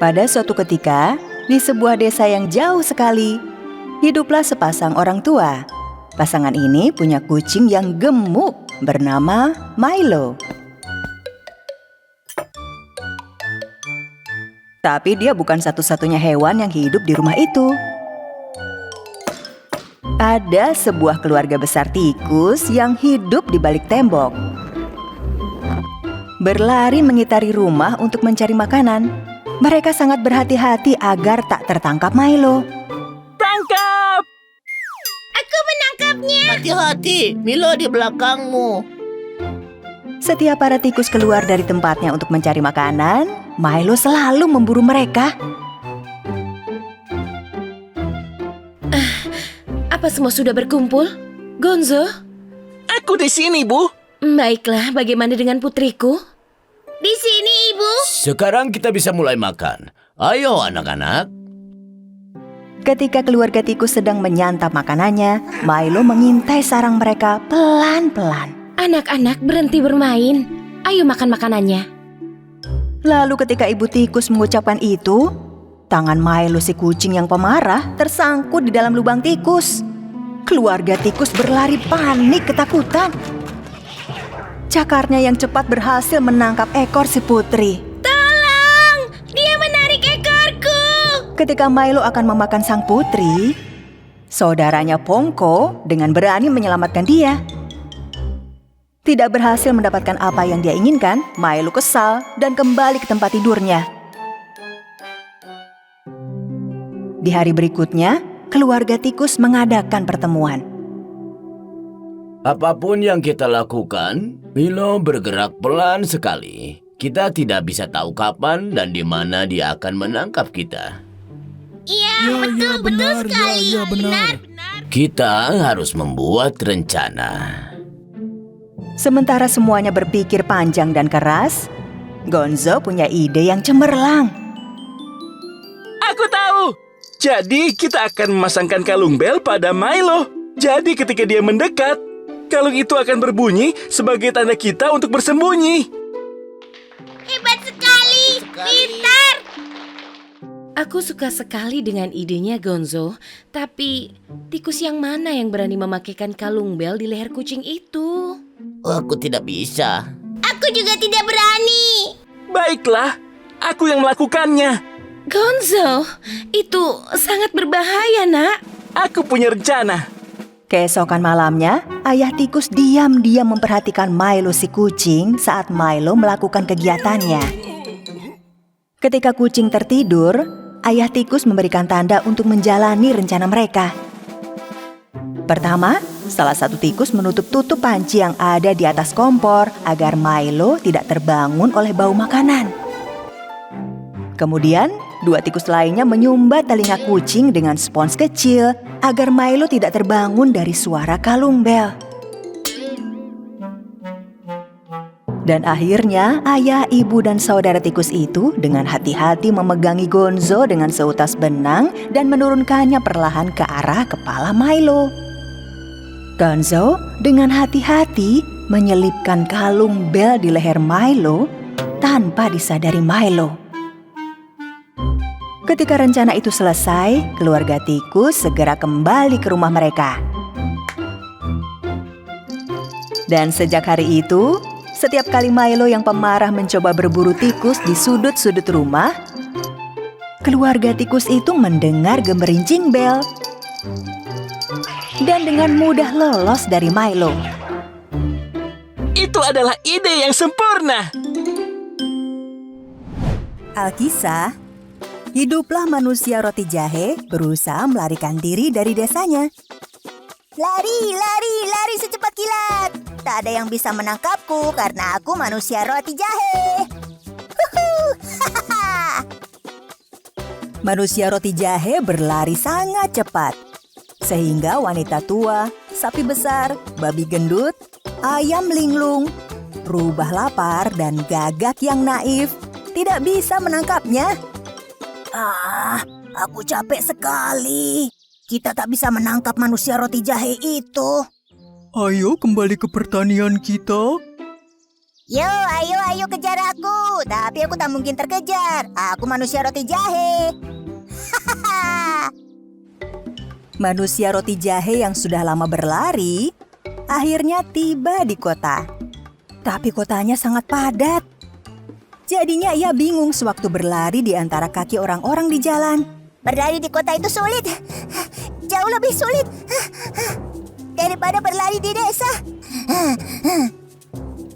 Pada suatu ketika, di sebuah desa yang jauh sekali, hiduplah sepasang orang tua. Pasangan ini punya kucing yang gemuk bernama Milo. Tapi dia bukan satu-satunya hewan yang hidup di rumah itu. Ada sebuah keluarga besar tikus yang hidup di balik tembok. Berlari mengitari rumah untuk mencari makanan. Mereka sangat berhati-hati agar tak tertangkap Milo. Tangkap! Aku menangkapnya. Hati-hati, Milo di belakangmu. Setiap para tikus keluar dari tempatnya untuk mencari makanan, Milo selalu memburu mereka. Apa semua sudah berkumpul? Gonzo? Aku di sini, Bu. Baiklah, bagaimana dengan putriku? Di sini, Ibu. Sekarang kita bisa mulai makan. Ayo anak-anak. Ketika keluarga tikus sedang menyantap makanannya, Milo mengintai sarang mereka pelan-pelan. Anak-anak berhenti bermain. Ayo makan makanannya. Lalu ketika ibu tikus mengucapkan itu, tangan Milo si kucing yang pemarah tersangkut di dalam lubang tikus. Keluarga tikus berlari panik ketakutan. Cakarnya yang cepat berhasil menangkap ekor si putri. Tolong! Dia menarik ekorku! Ketika Milo akan memakan sang putri, saudaranya Pongko dengan berani menyelamatkan dia. Tidak berhasil mendapatkan apa yang dia inginkan, Milo kesal dan kembali ke tempat tidurnya. Di hari berikutnya, keluarga tikus mengadakan pertemuan. Apapun yang kita lakukan, Milo bergerak pelan sekali. Kita tidak bisa tahu kapan dan di mana dia akan menangkap kita. Iya, betul sekali. Benar. Kita harus membuat rencana. Sementara semuanya berpikir panjang dan keras, Gonzo punya ide yang cemerlang. Aku tahu. Jadi kita akan memasangkan kalung bel pada Milo. Jadi ketika dia mendekat, kalung itu akan berbunyi sebagai tanda kita untuk bersembunyi. Hebat sekali. Pintar. Aku suka sekali dengan idenya Gonzo. Tapi tikus yang mana yang berani memakaikan kalung bel di leher kucing itu? Aku tidak bisa. Aku juga tidak berani. Baiklah, aku yang melakukannya. Gonzo, itu sangat berbahaya, Nak. Aku punya rencana. Keesokan malamnya, ayah tikus diam-diam memperhatikan Milo si kucing saat Milo melakukan kegiatannya. Ketika kucing tertidur, ayah tikus memberikan tanda untuk menjalani rencana mereka. Pertama, salah satu tikus menutup tutup panci yang ada di atas kompor agar Milo tidak terbangun oleh bau makanan. Kemudian, dua tikus lainnya menyumbat telinga kucing dengan spons kecil agar Milo tidak terbangun dari suara kalung bel. Dan akhirnya, ayah, ibu, dan saudara tikus itu dengan hati-hati memegangi Gonzo dengan seutas benang dan menurunkannya perlahan ke arah kepala Milo. Gonzo dengan hati-hati menyelipkan kalung bel di leher Milo tanpa disadari Milo. Ketika rencana itu selesai, keluarga tikus segera kembali ke rumah mereka. Dan sejak hari itu, setiap kali Milo yang pemarah mencoba berburu tikus di sudut-sudut rumah, keluarga tikus itu mendengar gemerincing bel dan dengan mudah lolos dari Milo. Itu adalah ide yang sempurna. Alkisah, hiduplah manusia roti jahe berusaha melarikan diri dari desanya. Lari, lari, lari secepat kilat. Tak ada yang bisa menangkapku karena aku manusia roti jahe. Manusia roti jahe berlari sangat cepat. Sehingga wanita tua, sapi besar, babi gendut, ayam linglung, rubah lapar, dan gagak yang naif tidak bisa menangkapnya. Aku capek sekali. Kita tak bisa menangkap manusia roti jahe itu. Ayo kembali ke pertanian kita. Yo, ayo kejar aku. Tapi aku tak mungkin terkejar. Aku manusia roti jahe. Hahaha. Manusia roti jahe yang sudah lama berlari akhirnya tiba di kota. Tapi kotanya sangat padat. Jadinya ia bingung sewaktu berlari di antara kaki orang-orang di jalan. Berlari di kota itu sulit. Jauh lebih sulit daripada berlari di desa.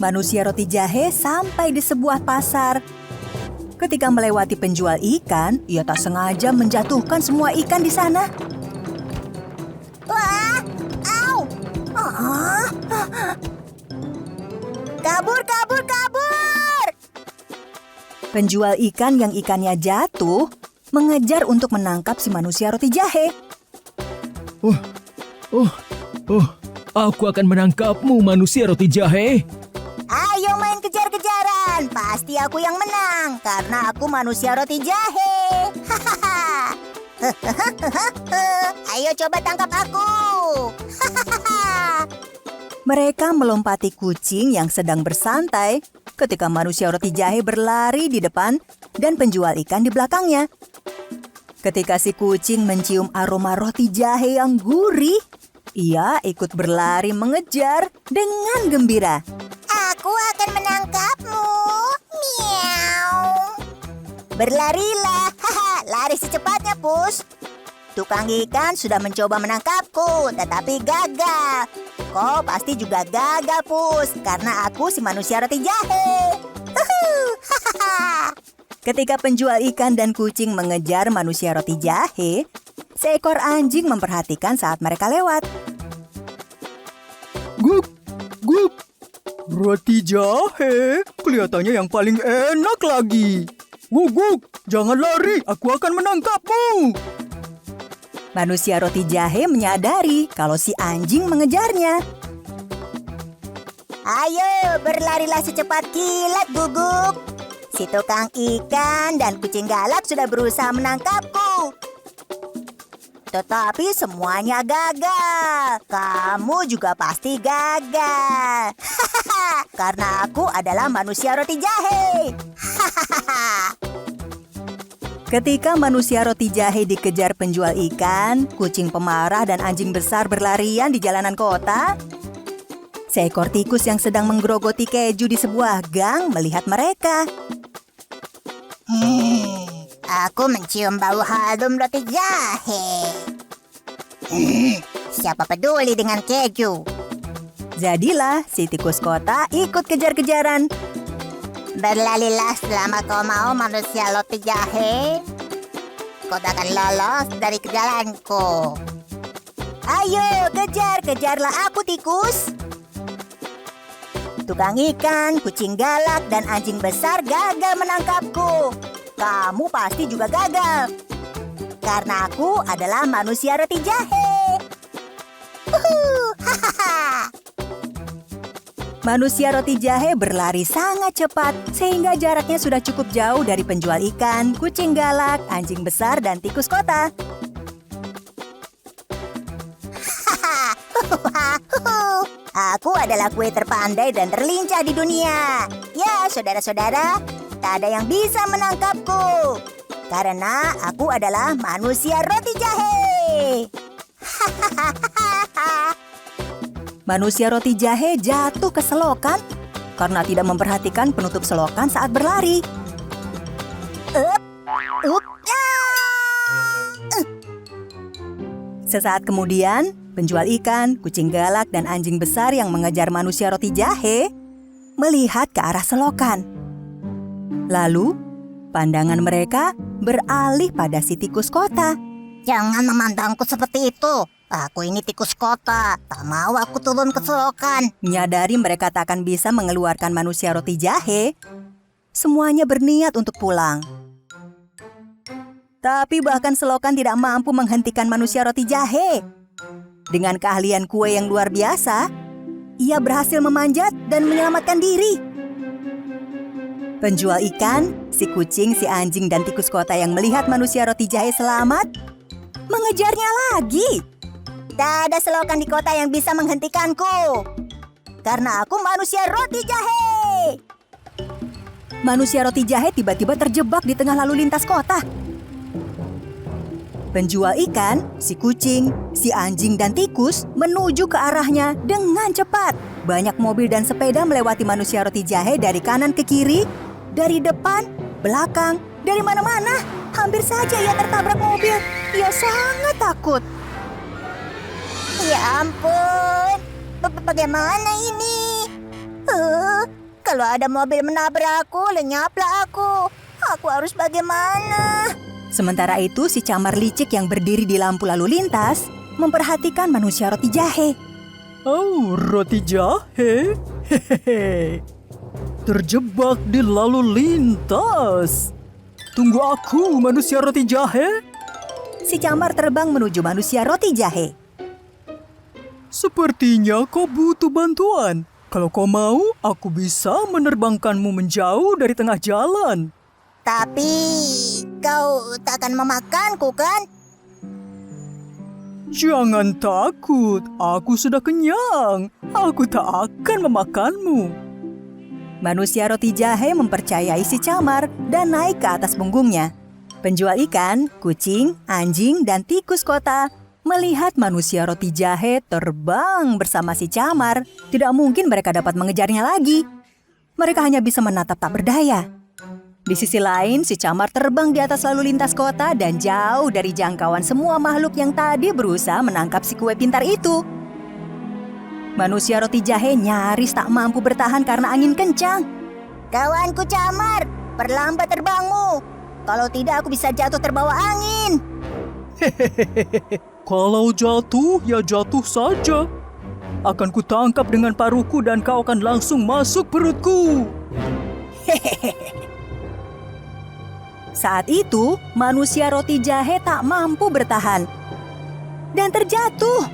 Manusia roti jahe sampai di sebuah pasar. Ketika melewati penjual ikan, ia tak sengaja menjatuhkan semua ikan di sana. Wah, au. Kabur. Penjual ikan yang ikannya jatuh mengejar untuk menangkap si manusia roti jahe. Aku akan menangkapmu, manusia roti jahe. Ayo main kejar-kejaran. Pasti aku yang menang karena aku manusia roti jahe. Hahaha. Ayo coba tangkap aku. Hahaha. Mereka melompati kucing yang sedang bersantai ketika manusia roti jahe berlari di depan dan penjual ikan di belakangnya. Ketika si kucing mencium aroma roti jahe yang gurih, ia ikut berlari mengejar dengan gembira. Aku akan menangkapmu. Miau. Berlarilah. Haha, lari secepatnya, Pus. Tukang ikan sudah mencoba menangkapku, tetapi gagal. Kau pasti juga gagal, Pus, karena aku si manusia roti jahe. Hahaha. Ketika penjual ikan dan kucing mengejar manusia roti jahe, seekor anjing memperhatikan saat mereka lewat. Gup, gup. Roti jahe kelihatannya yang paling enak lagi. Guguk, jangan lari, aku akan menangkapmu. Manusia roti jahe menyadari kalau si anjing mengejarnya. Ayo, berlarilah secepat kilat, Guguk. Si tukang ikan dan kucing galak sudah berusaha menangkapku. Tetapi semuanya gagal. Kamu juga pasti gagal. Hahaha, karena aku adalah manusia roti jahe. Hahaha. Ketika manusia roti jahe dikejar penjual ikan, kucing pemarah dan anjing besar berlarian di jalanan kota. Seekor tikus yang sedang menggerogoti keju di sebuah gang melihat mereka. Aku mencium bau harum roti jahe. Siapa peduli dengan keju? Jadilah si tikus kota ikut kejar-kejaran. Berlarilah selama kau mau, manusia roti jahe. Kau tak akan lolos dari kejaranku. Ayo, kejarlah aku, tikus. Tukang ikan, kucing galak, dan anjing besar gagal menangkapku. Kamu pasti juga gagal. Karena aku adalah manusia roti jahe. Hahaha. Manusia roti jahe berlari sangat cepat sehingga jaraknya sudah cukup jauh dari penjual ikan, kucing galak, anjing besar, dan tikus kota. Aku adalah kue terpandai dan terlincah di dunia. Ya, saudara-saudara, tak ada yang bisa menangkapku. Karena aku adalah manusia roti jahe. Manusia roti jahe jatuh ke selokan karena tidak memperhatikan penutup selokan saat berlari. Sesaat kemudian, penjual ikan, kucing galak, dan anjing besar yang mengejar manusia roti jahe melihat ke arah selokan. Lalu, pandangan mereka beralih pada si tikus kota. Jangan memandangku seperti itu. Aku ini tikus kota. Tak mau aku turun ke selokan. Menyadari mereka tak akan bisa mengeluarkan manusia roti jahe, semuanya berniat untuk pulang. Tapi bahkan selokan tidak mampu menghentikan manusia roti jahe. Dengan keahlian kue yang luar biasa, ia berhasil memanjat dan menyelamatkan diri. Penjual ikan, si kucing, si anjing, dan tikus kota yang melihat manusia roti jahe selamat, mengejarnya lagi. Tak ada selokan di kota yang bisa menghentikanku. Karena aku manusia roti jahe. Manusia roti jahe tiba-tiba terjebak di tengah lalu lintas kota. Penjual ikan, si kucing, si anjing, dan tikus menuju ke arahnya dengan cepat. Banyak mobil dan sepeda melewati manusia roti jahe dari kanan ke kiri, dari depan, belakang, dari mana-mana. Hampir saja ia tertabrak mobil. Ia sangat takut. Ya ampun, bagaimana ini? Kalau ada mobil menabrakku, lenyaplah aku. Aku harus bagaimana? Sementara itu, si camar licik yang berdiri di lampu lalu lintas memperhatikan manusia roti jahe. Oh, roti jahe? Hehehe. Terjebak di lalu lintas. Tunggu aku, manusia roti jahe. Si camar terbang menuju manusia roti jahe. Sepertinya kau butuh bantuan. Kalau kau mau, aku bisa menerbangkanmu menjauh dari tengah jalan. Tapi kau tak akan memakanku, kan? Jangan takut, aku sudah kenyang. Aku tak akan memakanmu. Manusia roti jahe mempercayai si camar dan naik ke atas punggungnya. Penjual ikan, kucing, anjing, dan tikus kota melihat manusia roti jahe terbang bersama si camar. Tidak mungkin mereka dapat mengejarnya lagi. Mereka hanya bisa menatap tak berdaya. Di sisi lain, si camar terbang di atas lalu lintas kota dan jauh dari jangkauan semua makhluk yang tadi berusaha menangkap si kue pintar itu. Manusia roti jahe nyaris tak mampu bertahan karena angin kencang. Kawanku camar, perlambat terbangmu. Kalau tidak aku bisa jatuh terbawa angin. Kalau jatuh, ya jatuh saja. Akan kutangkap dengan paruhku dan kau akan langsung masuk perutku. Saat itu, manusia roti jahe tak mampu bertahan dan terjatuh.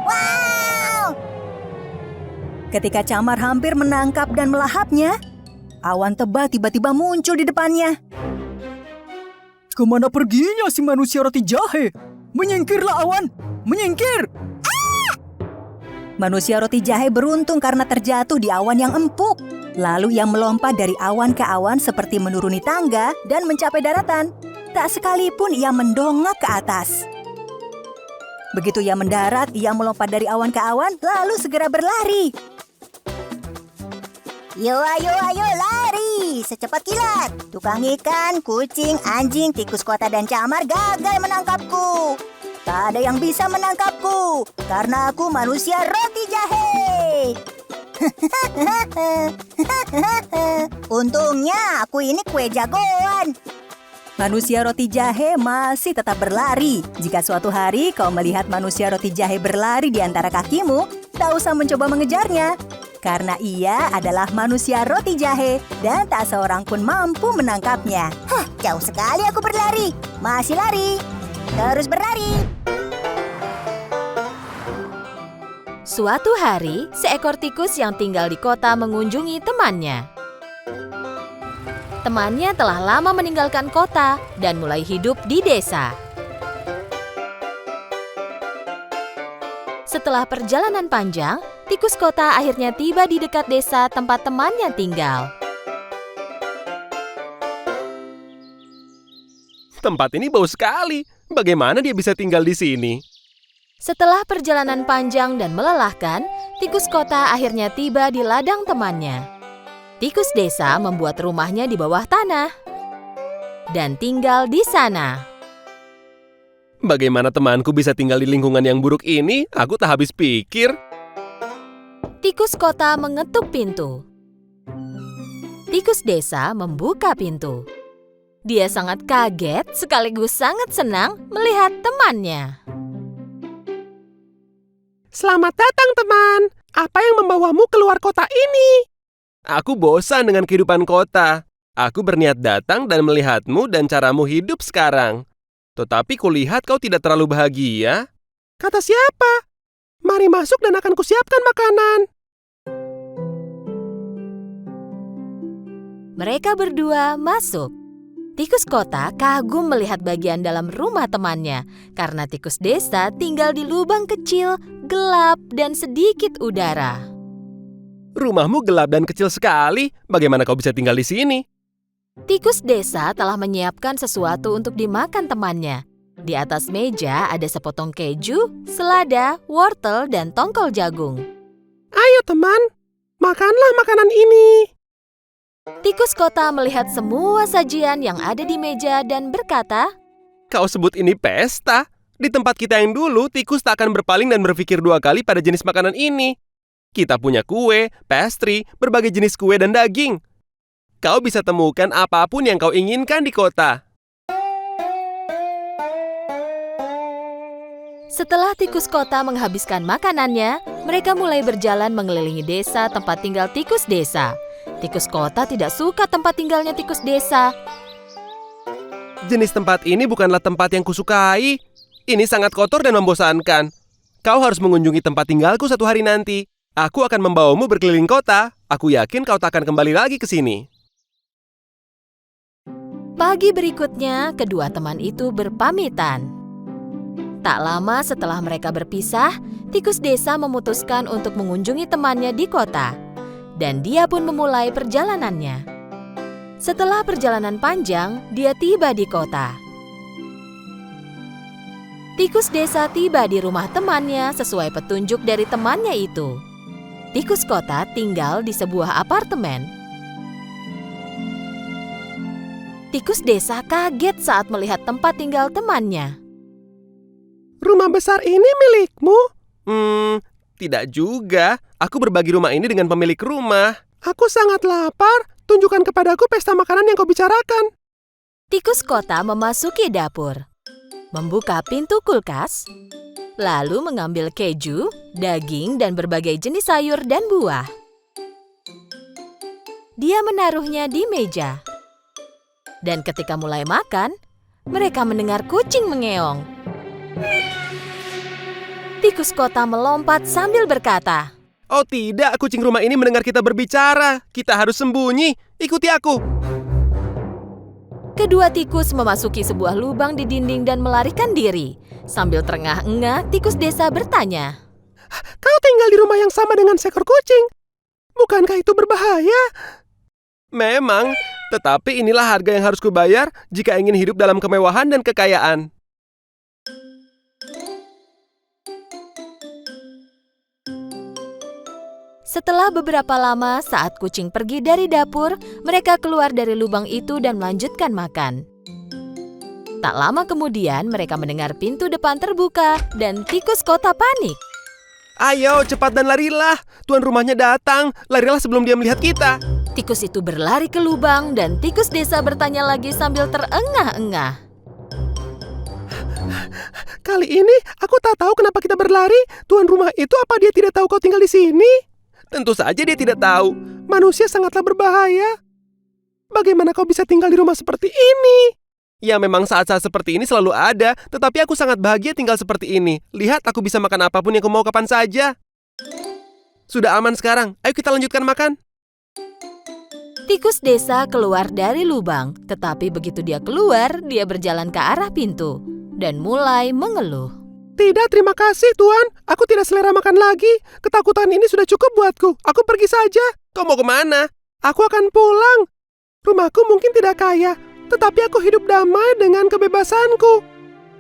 Wow! Ketika camar hampir menangkap dan melahapnya, awan tebal tiba-tiba muncul di depannya. Kemana perginya si manusia roti jahe? Menyingkirlah awan! Menyingkir! Manusia roti jahe beruntung karena terjatuh di awan yang empuk. Lalu ia melompat dari awan ke awan seperti menuruni tangga dan mencapai daratan. Tak sekalipun ia mendongak ke atas. Begitu ia mendarat, ia melompat dari awan ke awan lalu segera berlari. Yo, ayo, lari! Secepat kilat! Tukang ikan, kucing, anjing, tikus kota, dan camar gagal menangkapku. Tak ada yang bisa menangkapku, karena aku manusia roti jahe. Untungnya aku ini kue jagoan. Manusia roti jahe masih tetap berlari. Jika suatu hari kau melihat manusia roti jahe berlari di antara kakimu, tak usah mencoba mengejarnya. Karena ia adalah manusia roti jahe dan tak seorang pun mampu menangkapnya. Jauh sekali aku berlari. Masih lari. Terus berlari. Suatu hari, seekor tikus yang tinggal di kota mengunjungi temannya. Temannya telah lama meninggalkan kota dan mulai hidup di desa. Setelah perjalanan panjang, tikus kota akhirnya tiba di dekat desa tempat temannya tinggal. Tempat ini bau sekali. Bagaimana dia bisa tinggal di sini? Setelah perjalanan panjang dan melelahkan, tikus kota akhirnya tiba di ladang temannya. Tikus desa membuat rumahnya di bawah tanah dan tinggal di sana. Bagaimana temanku bisa tinggal di lingkungan yang buruk ini? Aku tak habis pikir. Tikus kota mengetuk pintu. Tikus desa membuka pintu. Dia sangat kaget sekaligus sangat senang melihat temannya. Selamat datang, teman. Apa yang membawamu keluar kota ini? Aku bosan dengan kehidupan kota. Aku berniat datang dan melihatmu dan caramu hidup sekarang. Tetapi kulihat kau tidak terlalu bahagia. Kata siapa? Mari masuk dan akan kusiapkan makanan. Mereka berdua masuk. Tikus kota kagum melihat bagian dalam rumah temannya karena tikus desa tinggal di lubang kecil, gelap, dan sedikit udara. Rumahmu gelap dan kecil sekali. Bagaimana kau bisa tinggal di sini? Tikus desa telah menyiapkan sesuatu untuk dimakan temannya. Di atas meja ada sepotong keju, selada, wortel, dan tongkol jagung. Ayo teman, makanlah makanan ini. Tikus kota melihat semua sajian yang ada di meja dan berkata, Kau sebut ini pesta? Di tempat kita yang dulu, tikus tak akan berpaling dan berpikir 2 kali pada jenis makanan ini. Kita punya kue, pastry, berbagai jenis kue dan daging. Kau bisa temukan apapun yang kau inginkan di kota. Setelah tikus kota menghabiskan makanannya, mereka mulai berjalan mengelilingi desa tempat tinggal tikus desa. Tikus kota tidak suka tempat tinggalnya tikus desa. Jenis tempat ini bukanlah tempat yang kusukai. Ini sangat kotor dan membosankan. Kau harus mengunjungi tempat tinggalku suatu hari nanti. Aku akan membawamu berkeliling kota. Aku yakin kau tak akan kembali lagi ke sini. Pagi berikutnya, kedua teman itu berpamitan. Tak lama setelah mereka berpisah, tikus desa memutuskan untuk mengunjungi temannya di kota. Dan dia pun memulai perjalanannya. Setelah perjalanan panjang, dia tiba di kota. Tikus desa tiba di rumah temannya sesuai petunjuk dari temannya itu. Tikus kota tinggal di sebuah apartemen. Tikus desa kaget saat melihat tempat tinggal temannya. Rumah besar ini milikmu? Tidak juga. Aku berbagi rumah ini dengan pemilik rumah. Aku sangat lapar. Tunjukkan kepadaku pesta makanan yang kau bicarakan. Tikus kota memasuki dapur, membuka pintu kulkas, lalu mengambil keju, daging, dan berbagai jenis sayur dan buah. Dia menaruhnya di meja. Dan ketika mulai makan, mereka mendengar kucing mengeong. Tikus kota melompat sambil berkata, Oh tidak, kucing rumah ini mendengar kita berbicara. Kita harus sembunyi. Ikuti aku. Kedua tikus memasuki sebuah lubang di dinding dan melarikan diri. Sambil terengah-engah, tikus desa bertanya, Kau tinggal di rumah yang sama dengan seekor kucing. Bukankah itu berbahaya? Memang, tetapi inilah harga yang harus kubayar jika ingin hidup dalam kemewahan dan kekayaan. Setelah beberapa lama, saat kucing pergi dari dapur, mereka keluar dari lubang itu dan melanjutkan makan. Tak lama kemudian, mereka mendengar pintu depan terbuka dan tikus kota panik. Ayo, cepat dan larilah. Tuan rumahnya datang. Larilah sebelum dia melihat kita. Tikus itu berlari ke lubang dan tikus desa bertanya lagi sambil terengah-engah. Kali ini, aku tak tahu kenapa kita berlari. Tuan rumah itu apa dia tidak tahu kau tinggal di sini? Tentu saja dia tidak tahu. Manusia sangatlah berbahaya. Bagaimana kau bisa tinggal di rumah seperti ini? Ya memang saat-saat seperti ini selalu ada, tetapi aku sangat bahagia tinggal seperti ini. Lihat, aku bisa makan apapun yang aku mau kapan saja. Sudah aman sekarang, ayo kita lanjutkan makan. Tikus desa keluar dari lubang, tetapi begitu dia keluar, dia berjalan ke arah pintu dan mulai mengeluh. Tidak, terima kasih Tuan. Aku tidak selera makan lagi. Ketakutan ini sudah cukup buatku. Aku pergi saja. Kau mau kemana? Aku akan pulang. Rumahku mungkin tidak kaya, tetapi aku hidup damai dengan kebebasanku.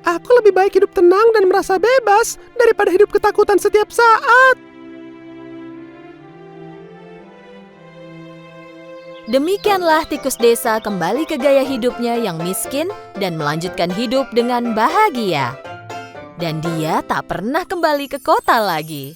Aku lebih baik hidup tenang dan merasa bebas daripada hidup ketakutan setiap saat. Demikianlah tikus desa kembali ke gaya hidupnya yang miskin dan melanjutkan hidup dengan bahagia. Dan dia tak pernah kembali ke kota lagi.